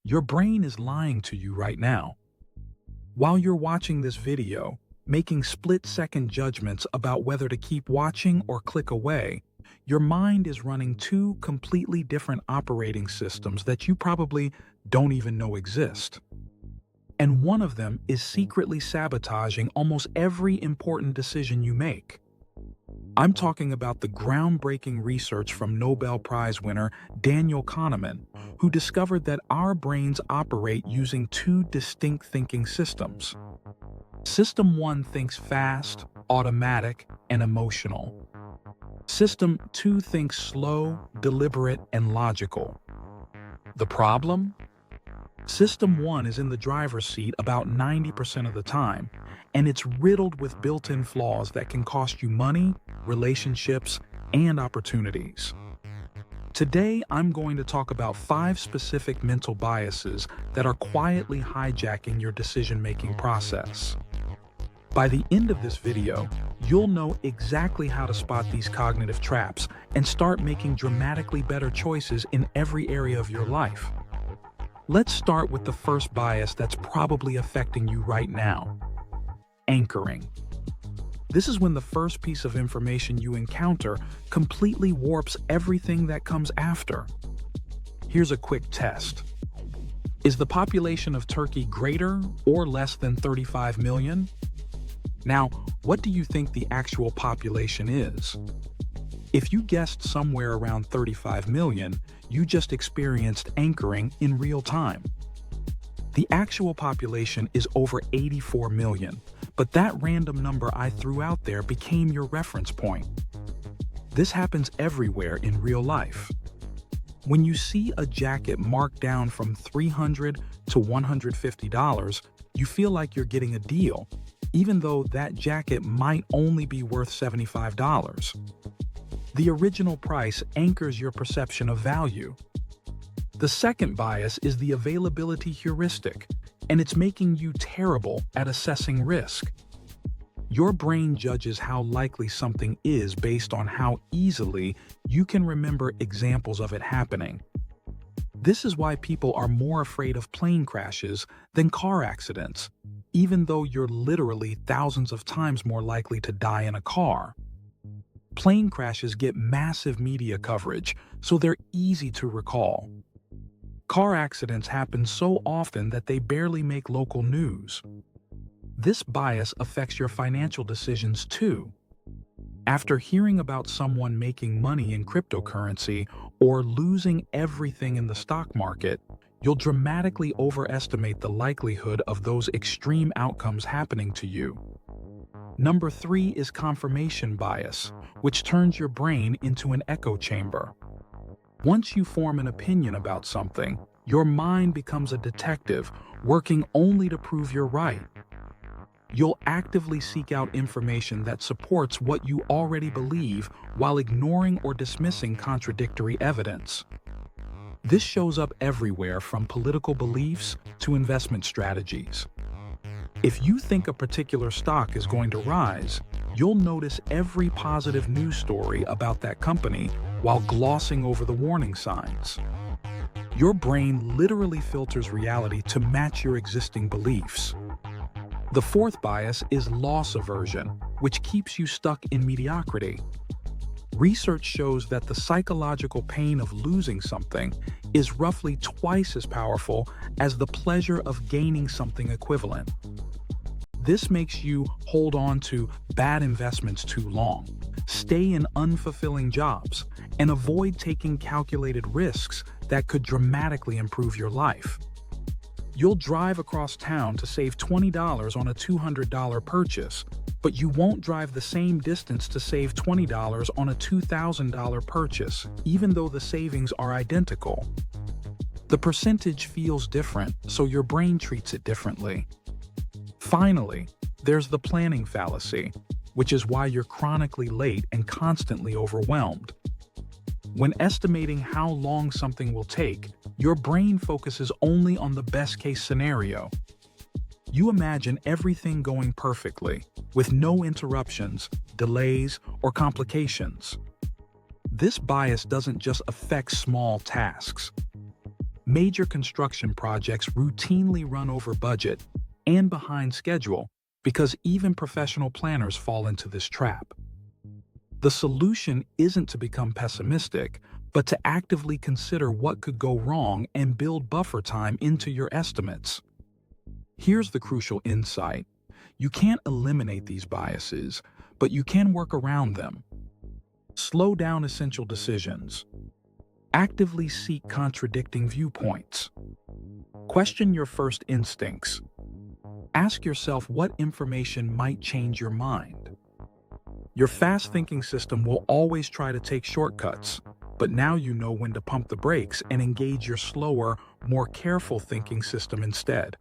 Your brain is lying to you right now. While you're watching this video, making split-second judgments about whether to keep watching or click away, your mind is running two completely different operating systems that you probably don't even know exist. And one of them is secretly sabotaging almost every important decision you make. I'm talking about the groundbreaking research from Nobel Prize winner Daniel Kahneman, who discovered that our brains operate using two distinct thinking systems. System 1 thinks fast, automatic, and emotional. System 2 thinks slow, deliberate, and logical. The problem? System 1 is in the driver's seat about 90% of the time, and it's riddled with built-in flaws that can cost you money, relationships, and opportunities. Today, I'm going to talk about 5 specific mental biases that are quietly hijacking your decision-making process. By the end of this video, you'll know exactly how to spot these cognitive traps and start making dramatically better choices in every area of your life. Let's start with the first bias that's probably affecting you right now: anchoring. This is when the first piece of information you encounter completely warps everything that comes after. Here's a quick test. Is the population of Turkey greater or less than 35 million? Now, what do you think the actual population is? If you guessed somewhere around 35 million, you just experienced anchoring in real time. The actual population is over 84 million, but that random number I threw out there became your reference point. This happens everywhere in real life. When you see a jacket marked down from $300 to $150, you feel like you're getting a deal, even though that jacket might only be worth $75. The original price anchors your perception of value. The second bias is the availability heuristic, and it's making you terrible at assessing risk. Your brain judges how likely something is based on how easily you can remember examples of it happening. This is why people are more afraid of plane crashes than car accidents, even though you're literally thousands of times more likely to die in a car. Plane crashes get massive media coverage, so they're easy to recall. Car accidents happen so often that they barely make local news. This bias affects your financial decisions too. After hearing about someone making money in cryptocurrency or losing everything in the stock market, you'll dramatically overestimate the likelihood of those extreme outcomes happening to you. Number 3 is confirmation bias, which turns your brain into an echo chamber. Once you form an opinion about something, your mind becomes a detective working only to prove you're right. You'll actively seek out information that supports what you already believe while ignoring or dismissing contradictory evidence. This shows up everywhere, from political beliefs to investment strategies. If you think a particular stock is going to rise, you'll notice every positive news story about that company while glossing over the warning signs. Your brain literally filters reality to match your existing beliefs. The fourth bias is loss aversion, which keeps you stuck in mediocrity. Research shows that the psychological pain of losing something is roughly twice as powerful as the pleasure of gaining something equivalent. This makes you hold on to bad investments too long, stay in unfulfilling jobs, and avoid taking calculated risks that could dramatically improve your life. You'll drive across town to save $20 on a $200 purchase, but you won't drive the same distance to save $20 on a $2,000 purchase, even though the savings are identical. The percentage feels different, so your brain treats it differently. Finally, there's the planning fallacy, which is why you're chronically late and constantly overwhelmed. When estimating how long something will take, your brain focuses only on the best-case scenario. You imagine everything going perfectly, with no interruptions, delays, or complications. This bias doesn't just affect small tasks. Major construction projects routinely run over budget and behind schedule because even professional planners fall into this trap. The solution isn't to become pessimistic, but to actively consider what could go wrong and build buffer time into your estimates. Here's the crucial insight. You can't eliminate these biases, but you can work around them. Slow down essential decisions. Actively seek contradicting viewpoints. Question your first instincts. Ask yourself what information might change your mind. Your fast-thinking system will always try to take shortcuts, but now you know when to pump the brakes and engage your slower, more careful thinking system instead.